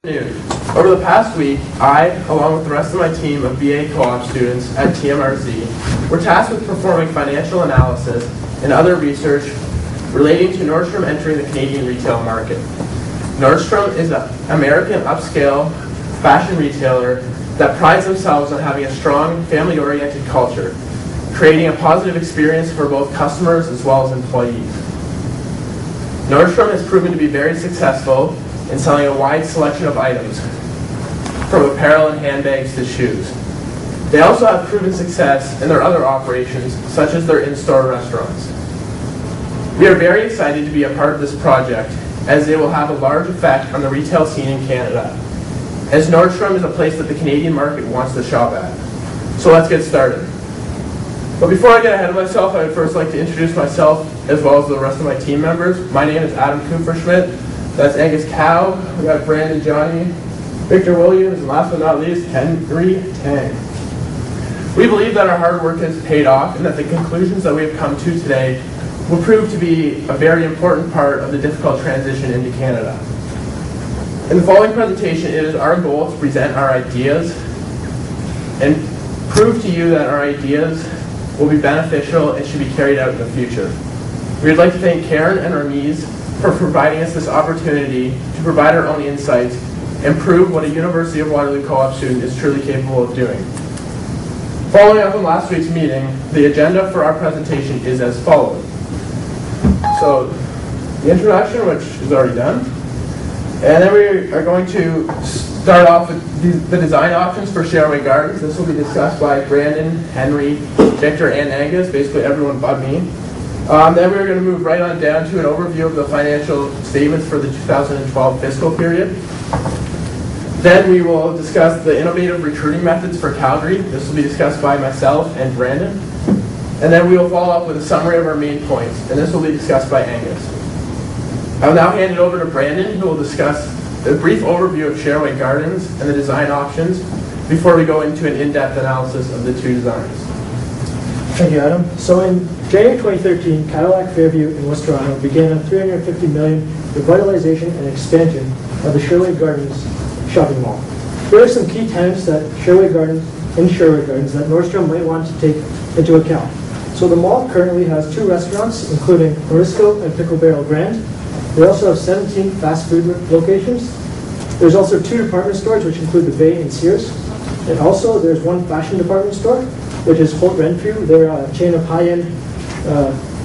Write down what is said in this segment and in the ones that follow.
Over the past week, I, along with the rest of my team of BA co-op students at TMRZ, were tasked with performing financial analysis and other research relating to Nordstrom entering the Canadian retail market. Nordstrom is an American upscale fashion retailer that prides themselves on having a strong family-oriented culture, creating a positive experience for both customers as well as employees. Nordstrom has proven to be very successful in selling a wide selection of items, from apparel and handbags to shoes. They also have proven success in their other operations, such as their in-store restaurants. We are very excited to be a part of this project, as they will have a large effect on the retail scene in Canada, as Nordstrom is a place that the Canadian market wants to shop at. So let's get started. But before I get ahead of myself, I would first like to introduce myself as well as the rest of my team members. My name is Adam Cooperschmidt. That's Angus Cow. We got Brandon Johnny, Victor Williams, and last but not least, Henry Tang. We believe that our hard work has paid off and that the conclusions that we have come to today will prove to be a very important part of the difficult transition into Canada. In the following presentation, it is our goal to present our ideas and prove to you that our ideas will be beneficial and should be carried out in the future. We would like to thank Karen and Ramiz for providing us this opportunity to provide our own insights and prove what a University of Waterloo co-op student is truly capable of doing. Following up on last week's meeting, the agenda for our presentation is as follows. So, the introduction, which is already done, and then we are going to start off with the design options for Shareway Gardens. This will be discussed by Brandon, Henry, Victor, and Angus, basically everyone but me. Then we're going to move right on down to an overview of the financial statements for the 2012 fiscal period. Then we will discuss the innovative recruiting methods for Calgary. This will be discussed by myself and Brandon. And then we will follow up with a summary of our main points, and this will be discussed by Angus. I will now hand it over to Brandon, who will discuss a brief overview of Shareway Gardens and the design options before we go into an in-depth analysis of the two designs. Thank you, Adam. So in January 2013, Cadillac Fairview in West Toronto began a $350 million revitalization and expansion of the Shareway Gardens shopping mall. Here are some key tenets that Shareway Gardens that Nordstrom might want to take into account. So the mall currently has 2 restaurants, including Morisco and Pickle Barrel Grand. They also have 17 fast food locations. There's also 2 department stores, which include the Bay and Sears. And also there's 1 fashion department store, which is Holt Renfrew. They're a chain of high-end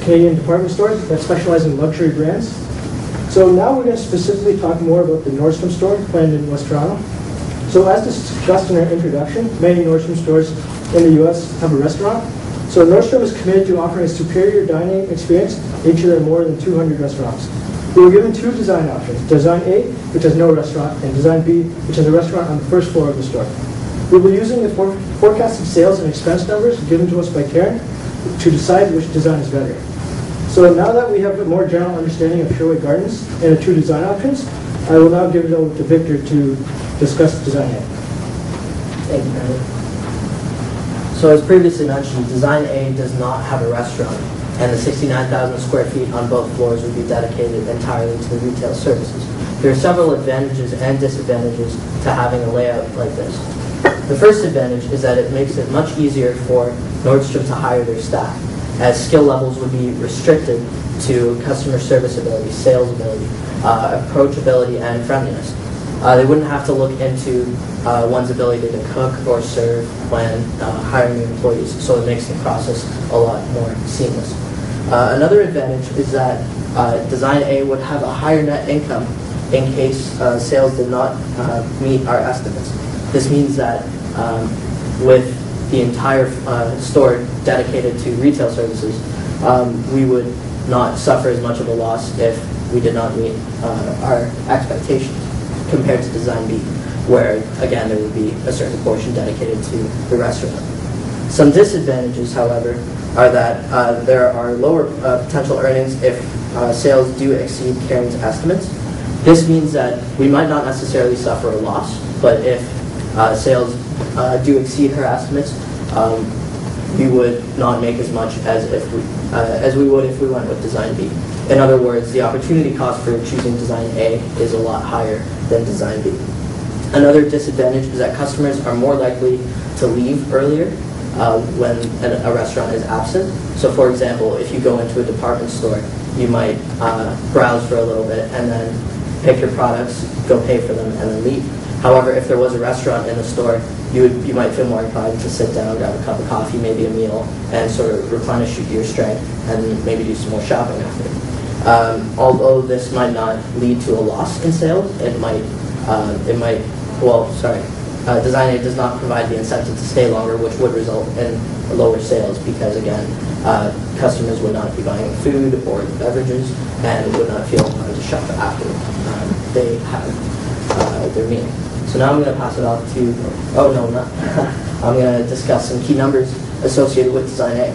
Canadian department stores that specialize in luxury brands. So now we're going to specifically talk more about the Nordstrom store planned in West Toronto. So as discussed in our introduction, many Nordstrom stores in the U.S. have a restaurant. So Nordstrom is committed to offering a superior dining experience in each of their more than 200 restaurants. We were given 2 design options, Design A, which has no restaurant, and Design B, which has a restaurant on the first floor of the store. We will be using the forecasted sales and expense numbers given to us by Karen to decide which design is better. So now that we have a more general understanding of Shareway Gardens and the 2 design options, I will now give it over to Victor to discuss Design A. Thank you, Brandon. So as previously mentioned, Design A does not have a restaurant, and the 69,000 square feet on both floors would be dedicated entirely to the retail services. There are several advantages and disadvantages to having a layout like this. The first advantage is that it makes it much easier for Nordstrom to hire their staff, as skill levels would be restricted to customer service ability, sales ability, approachability, and friendliness. They wouldn't have to look into one's ability to cook or serve when hiring new employees, so it makes the process a lot more seamless. Another advantage is that Design A would have a higher net income in case sales did not meet our estimates. This means that with the entire store dedicated to retail services, we would not suffer as much of a loss if we did not meet our expectations compared to Design B, where again there would be a certain portion dedicated to the restaurant. Some disadvantages, however, are that there are lower potential earnings if sales do exceed Karen's estimates. This means that we might not necessarily suffer a loss, but if sales do exceed her estimates, we would not make as much as we would if we went with Design B. In other words, the opportunity cost for choosing Design A is a lot higher than Design B. Another disadvantage is that customers are more likely to leave earlier when a restaurant is absent. So for example, if you go into a department store, you might browse for a little bit and then pick your products, go pay for them, and then leave. However, if there was a restaurant in the store, you might feel more inclined to sit down, grab a cup of coffee, maybe a meal, and sort of replenish your strength and maybe do some more shopping after. Although this might not lead to a loss in sales, Design A does not provide the incentive to stay longer, which would result in lower sales because, again, customers would not be buying food or beverages and would not feel inclined to shop after they have their meal. So now I'm going to pass it off to, I'm going to discuss some key numbers associated with Design A.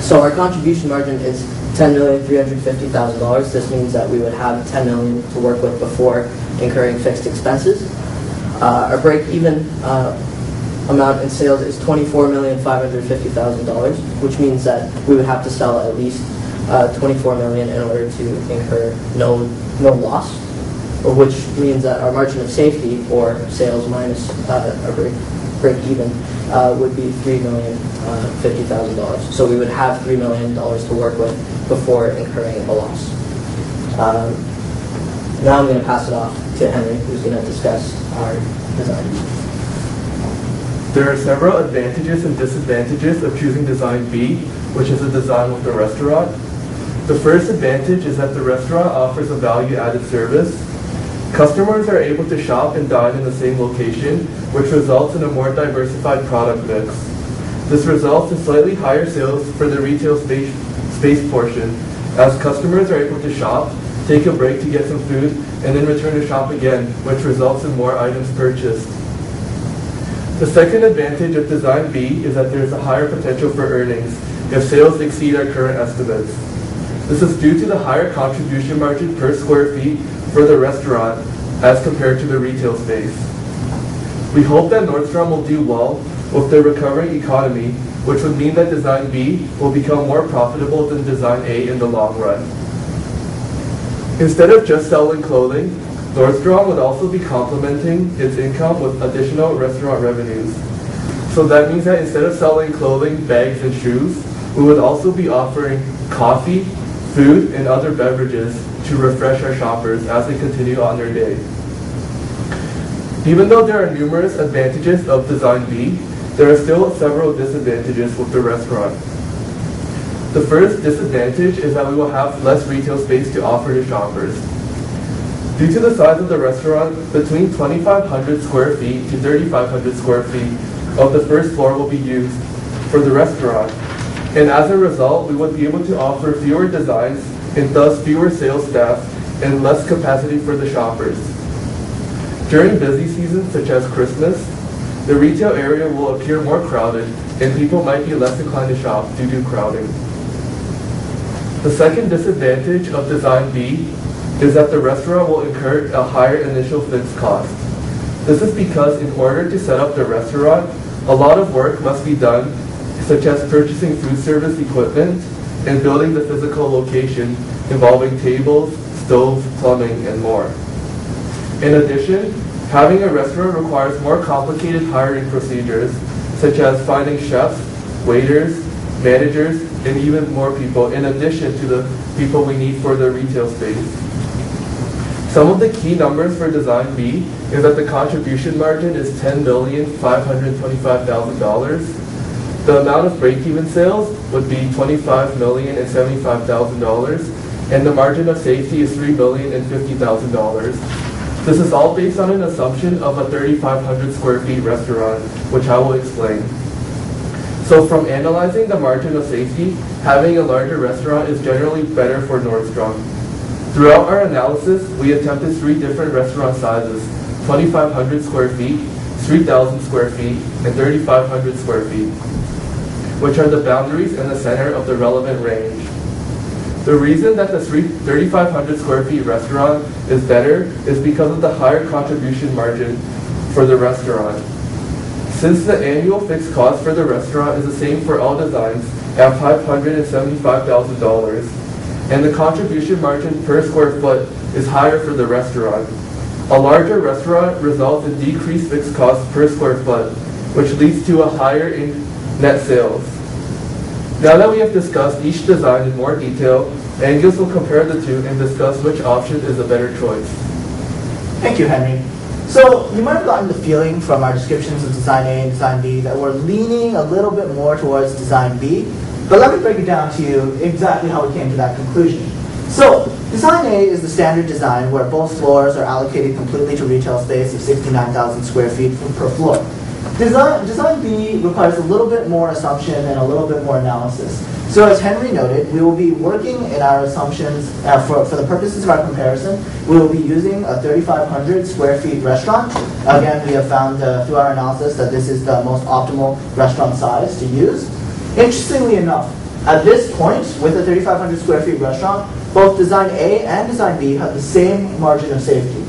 So our contribution margin is $10,350,000. This means that we would have $10 million to work with before incurring fixed expenses. Our break-even amount in sales is $24,550,000, which means that we would have to sell at least $24 million in order to incur no loss, which means that our margin of safety, or sales minus our break-even, would be $3,050,000. So we would have $3 million to work with before incurring a loss. Now I'm going to pass it off to Henry, who's going to discuss our design. There are several advantages and disadvantages of choosing Design B, which is a design with a restaurant. The first advantage is that the restaurant offers a value-added service. Customers are able to shop and dine in the same location, which results in a more diversified product mix. This results in slightly higher sales for the retail space portion, as customers are able to shop, take a break to get some food, and then return to shop again, which results in more items purchased. The second advantage of Design B is that there is a higher potential for earnings if sales exceed our current estimates. This is due to the higher contribution margin per square feet for the restaurant as compared to the retail space. We hope that Nordstrom will do well with the recovering economy, which would mean that Design B will become more profitable than Design A in the long run. Instead of just selling clothing, Nordstrom would also be complementing its income with additional restaurant revenues. So that means that instead of selling clothing, bags, and shoes, we would also be offering coffee, food, and other beverages to refresh our shoppers as they continue on their day. Even though there are numerous advantages of Design B, there are still several disadvantages with the restaurant. The first disadvantage is that we will have less retail space to offer to shoppers. Due to the size of the restaurant, between 2,500 square feet to 3,500 square feet of the first floor will be used for the restaurant. And as a result, we would be able to offer fewer designs and thus fewer sales staff and less capacity for the shoppers. During busy seasons such as Christmas, the retail area will appear more crowded and people might be less inclined to shop due to crowding. The second disadvantage of Design B is that the restaurant will incur a higher initial fixed cost. This is because in order to set up the restaurant, a lot of work must be done, such as purchasing food service equipment and building the physical location involving tables, stoves, plumbing, and more. In addition, having a restaurant requires more complicated hiring procedures, such as finding chefs, waiters, managers, and even more people, in addition to the people we need for the retail space. Some of the key numbers for Design B is that the contribution margin is $10,525,000. The amount of break-even sales would be $25,075,000, and the margin of safety is $3,050,000. This is all based on an assumption of a 3,500 square feet restaurant, which I will explain. So from analyzing the margin of safety, having a larger restaurant is generally better for Nordstrom. Throughout our analysis, we attempted 3 different restaurant sizes: 2,500 square feet, 3,000 square feet, and 3,500 square feet, which are the boundaries in the center of the relevant range. The reason that the 3,500 square feet restaurant is better is because of the higher contribution margin for the restaurant. Since the annual fixed cost for the restaurant is the same for all designs at $575,000, and the contribution margin per square foot is higher for the restaurant. A larger restaurant results in decreased fixed costs per square foot, which leads to a higher in net sales. Now that we have discussed each design in more detail, Angus will compare the two and discuss which option is a better choice. Thank you, Henry. So you might have gotten the feeling from our descriptions of Design A and Design B that we're leaning a little bit more towards Design B, but let me break it down to you exactly how we came to that conclusion. So Design A is the standard design where both floors are allocated completely to retail space of 69,000 square feet per floor. Design B requires a little bit more assumption and a little bit more analysis. So as Henry noted, we will be working in our assumptions, for the purposes of our comparison, we will be using a 3,500 square feet restaurant. Again, we have found through our analysis that this is the most optimal restaurant size to use. Interestingly enough, at this point, with a 3,500 square feet restaurant, both Design A and Design B have the same margin of safety.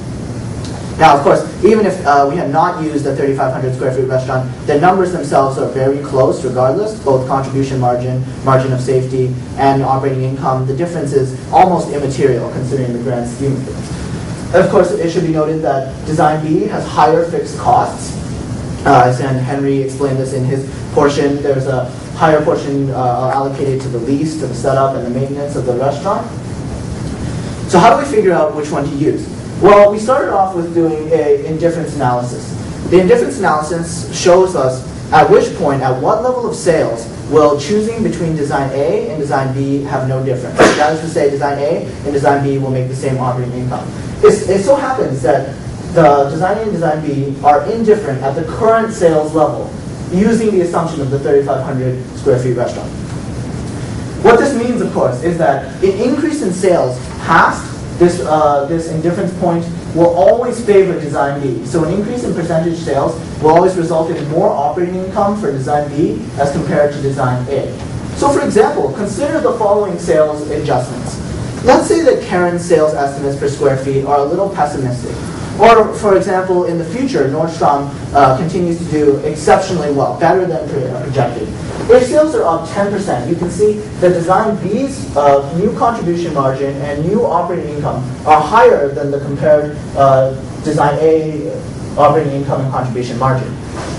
Now, of course, even if we had not used a 3,500 square feet restaurant, the numbers themselves are very close regardless, both contribution margin, margin of safety, and operating income. The difference is almost immaterial considering the grand scheme of things. Of course, it should be noted that Design B has higher fixed costs. As Henry explained this in his portion, there's a higher portion allocated to the lease, to the setup, and the maintenance of the restaurant. So how do we figure out which one to use? Well, we started off with doing an indifference analysis. The indifference analysis shows us at which point, at what level of sales, will choosing between Design A and Design B have no difference. That is to say, Design A and Design B will make the same operating income. It so happens that the Design A and Design B are indifferent at the current sales level, using the assumption of the 3,500 square feet restaurant. What this means, of course, is that an increase in sales past this indifference point will always favor Design B. So an increase in percentage sales will always result in more operating income for Design B as compared to Design A. So for example, consider the following sales adjustments. Let's say that Karen's sales estimates per square feet are a little pessimistic. Or, for example, in the future, Nordstrom continues to do exceptionally well, better than projected. If sales are up 10%, you can see that Design B's new contribution margin and new operating income are higher than the compared Design A operating income and contribution margin.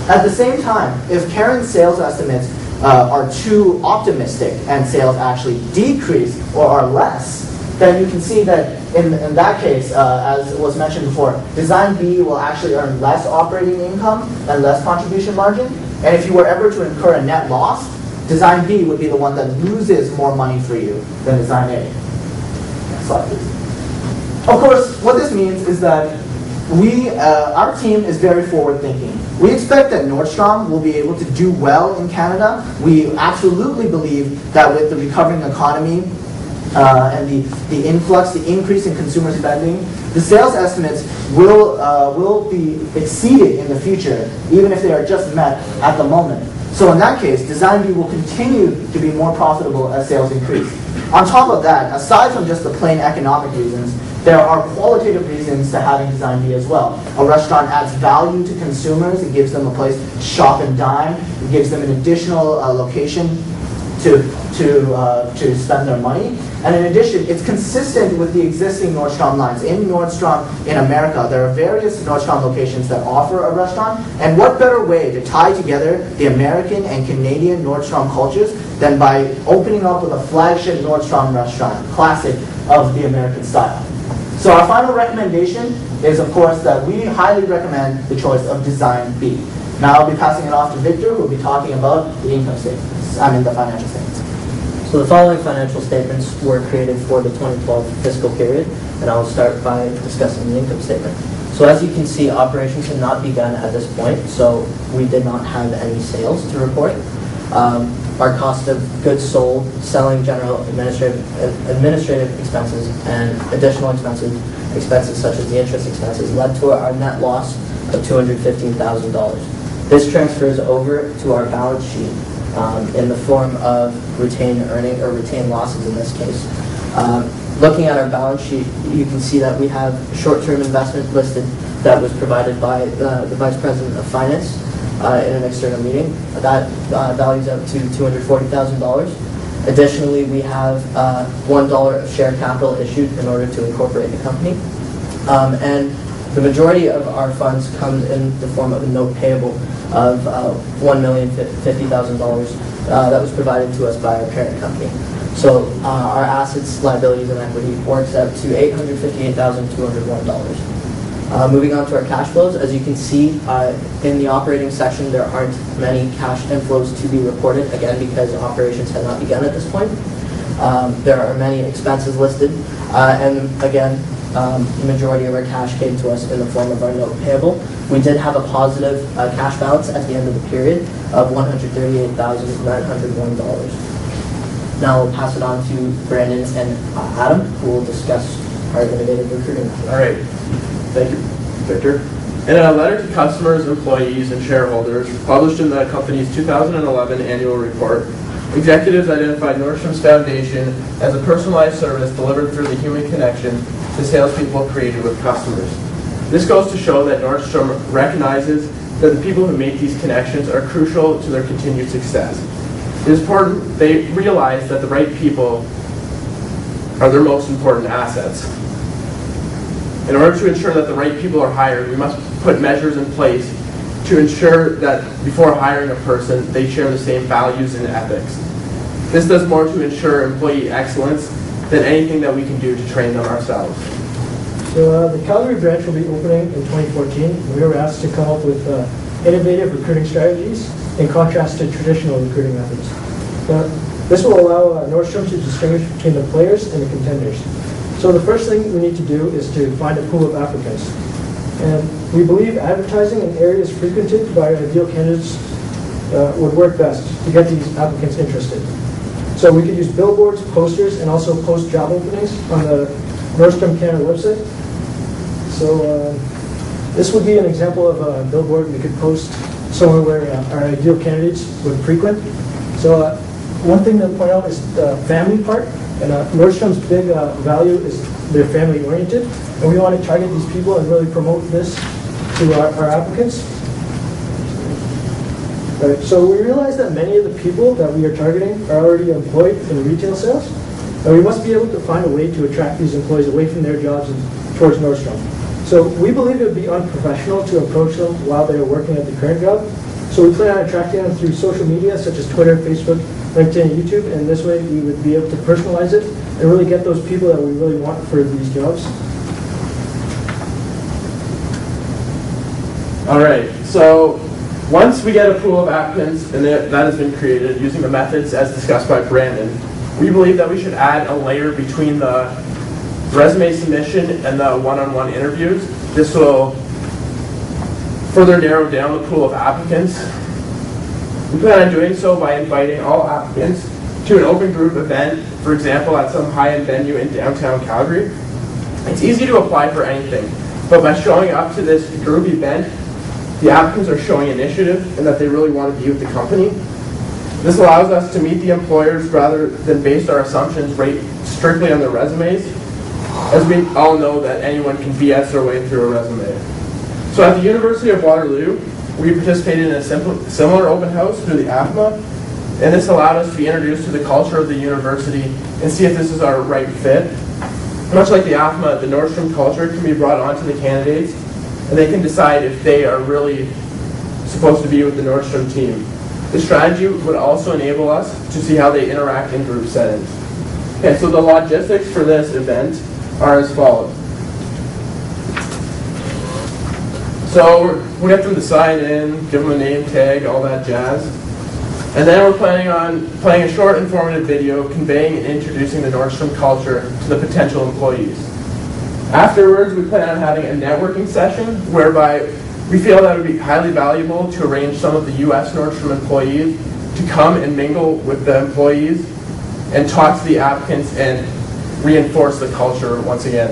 At the same time, if Karen's sales estimates are too optimistic and sales actually decrease or are less, then you can see that in that case, as was mentioned before, Design B will actually earn less operating income and less contribution margin. And if you were ever to incur a net loss, Design B would be the one that loses more money for you than Design A. Next slide, please. Of course, what this means is that our team is very forward-thinking. We expect that Nordstrom will be able to do well in Canada. We absolutely believe that with the recovering economy, and the influx, the increase in consumer spending, the sales estimates will be exceeded in the future, even if they are just met at the moment. So in that case, Design B will continue to be more profitable as sales increase. On top of that, aside from just the plain economic reasons, there are qualitative reasons to having Design B as well. A restaurant adds value to consumers. It gives them a place to shop and dine. It gives them an additional location to spend their money. And in addition, it's consistent with the existing Nordstrom lines. In Nordstrom in America, there are various Nordstrom locations that offer a restaurant. And what better way to tie together the American and Canadian Nordstrom cultures than by opening up with a flagship Nordstrom restaurant, classic of the American style. So our final recommendation is, of course, that we highly recommend the choice of Design B. Now I'll be passing it off to Victor, who will be talking about the income statements, the financial statements. So the following financial statements were created for the 2012 fiscal period, and I'll start by discussing the income statement. So as you can see, operations had not begun at this point, so we did not have any sales to report. Our cost of goods sold, selling, general, administrative expenses, and additional expenses such as the interest expenses led to our net loss of $215,000. This transfers over to our balance sheet in the form of retained earning or retained losses in this case. Looking at our balance sheet, you can see that we have short-term investment listed that was provided by the Vice President of Finance in an external meeting. That values out to $240,000. Additionally, we have $1 of share capital issued in order to incorporate the company. And The majority of our funds comes in the form of a note payable of $1,050,000 that was provided to us by our parent company. So our assets, liabilities, and equity works out to $858,201. Moving on to our cash flows, as you can see in the operating section, there aren't many cash inflows to be reported, again because operations had not begun at this point. There are many expenses listed, and again, the majority of our cash came to us in the form of our note payable. We did have a positive cash balance at the end of the period of $138,901. Now we'll pass it on to Brandon and Adam, who will discuss our innovative recruiting method. All right. Thank you, Victor. In a letter to customers, employees, and shareholders published in the company's 2011 annual report, executives identified Nordstrom's foundation as a personalized service delivered through the human connection the salespeople created with customers. This goes to show that Nordstrom recognizes that the people who make these connections are crucial to their continued success. It is important they realize that the right people are their most important assets. In order to ensure that the right people are hired, we must put measures in place to ensure that before hiring a person, they share the same values and ethics. This does more to ensure employee excellence than anything that we can do to train them ourselves. So the Calgary branch will be opening in 2014. We were asked to come up with innovative recruiting strategies in contrast to traditional recruiting methods. This will allow Nordstrom to distinguish between the players and the contenders. So the first thing we need to do is to find a pool of applicants. And we believe advertising in areas frequented by ideal candidates would work best to get these applicants interested. So we could use billboards, posters, and also post job openings on the Nordstrom Canada website. So this would be an example of a billboard we could post somewhere where our ideal candidates would frequent. So one thing to point out is the family part. And Nordstrom's big value is they're family oriented, and we want to target these people and really promote this to our applicants. Right, so we realize that many of the people that we are targeting are already employed in retail sales, and we must be able to find a way to attract these employees away from their jobs and towards Nordstrom. So we believe it would be unprofessional to approach them while they are working at the current job. So we plan on attracting them through social media such as Twitter, Facebook, LinkedIn, and YouTube, and this way we would be able to personalize it and really get those people that we really want for these jobs. All right, so once we get a pool of applicants and that has been created using the methods as discussed by Brandon, we believe that we should add a layer between the resume submission and the one-on-one interviews. This will further narrow down the pool of applicants. We plan on doing so by inviting all applicants to an open group event, for example, at some high-end venue in downtown Calgary. It's easy to apply for anything, but by showing up to this group event, the applicants are showing initiative and that they really want to be with the company. This allows us to meet the employers rather than base our assumptions strictly on their resumes, as we all know that anyone can BS their way through a resume. So at the University of Waterloo, we participated in a similar open house through the AFMA, and this allowed us to be introduced to the culture of the university and see if this is our right fit. Much like the AFMA, the Nordstrom culture can be brought onto the candidates, and they can decide if they are really supposed to be with the Nordstrom team. This strategy would also enable us to see how they interact in group settings. Okay, so the logistics for this event are as follows. So we have them to sign in, give them a name tag, all that jazz. And then we're planning on playing a short informative video conveying and introducing the Nordstrom culture to the potential employees. Afterwards, we plan on having a networking session whereby we feel that it would be highly valuable to arrange some of the US Nordstrom employees to come and mingle with the employees and talk to the applicants and reinforce the culture once again.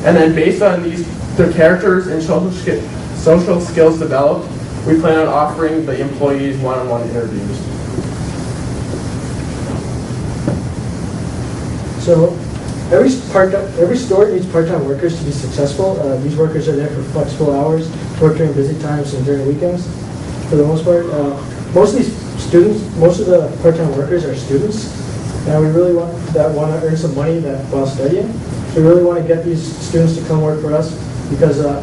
And then based on their characters and social skills developed, we plan on offering the employees one-on-one interviews. So every store needs part-time workers to be successful. These workers are there for flexible hours, work during busy times and during weekends. For the most part, most of the part-time workers are students, and we really want to earn some money while studying. So we really want to get these students to come work for us because a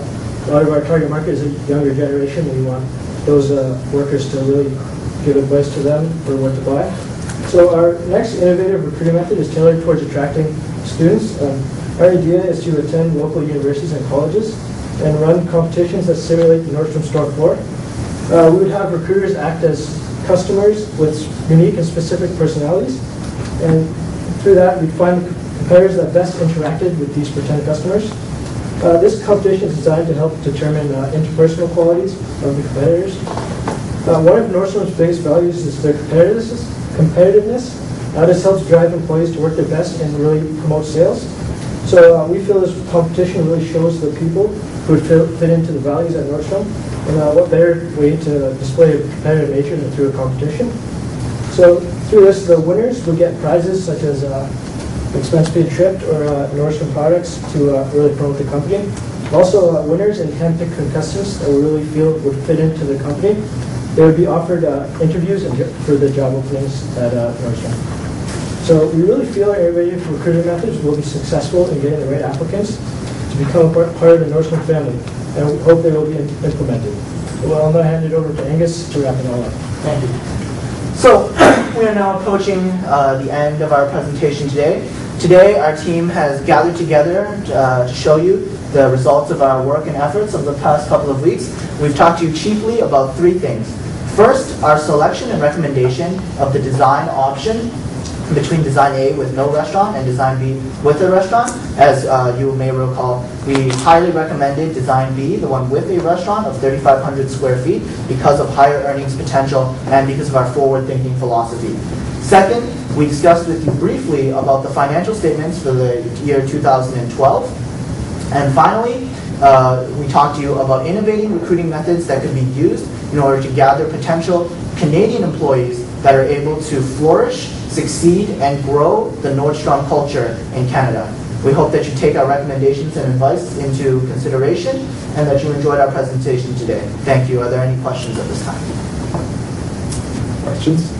lot of our target market is a younger generation, and we want those workers to really give advice to them for what to buy. So our next innovative recruiting method is tailored towards attracting students. Our idea is to attend local universities and colleges and run competitions that simulate the Nordstrom store floor. We would have recruiters act as customers with unique and specific personalities, and through that we'd find competitors that best interacted with these pretend customers. This competition is designed to help determine interpersonal qualities of the competitors. One of Nordstrom's biggest values is their competitiveness. This helps drive employees to work their best and really promote sales. So we feel this competition really shows the people who would fit into the values at Nordstrom, and what better way to display a competitive nature than through a competition. So through this, the winners will get prizes such as expense paid trip or Nordstrom products to really promote the company. Also, winners and handpicked contestants that we really feel would fit into the company, they would be offered interviews for the job openings at Nordstrom. So we really feel our innovative recruiting methods will be successful in getting the right applicants to become part of the Nordstrom family, and we hope they will be implemented. Well, I'll now hand it over to Angus to wrap it all up. Thank you. So we are now approaching the end of our presentation today. Today, our team has gathered together to show you the results of our work and efforts of the past couple of weeks. We've talked to you chiefly about three things. First, our selection and recommendation of the design option between Design A with no restaurant and Design B with a restaurant. As you may recall, we highly recommended Design B, the one with a restaurant of 3,500 square feet, because of higher earnings potential and because of our forward-thinking philosophy. Second, we discussed with you briefly about the financial statements for the year 2012. And finally, we talked to you about innovating recruiting methods that could be used in order to gather potential Canadian employees that are able to flourish, succeed, and grow the Nordstrom culture in Canada. We hope that you take our recommendations and advice into consideration and that you enjoyed our presentation today. Thank you. Are there any questions at this time? Questions?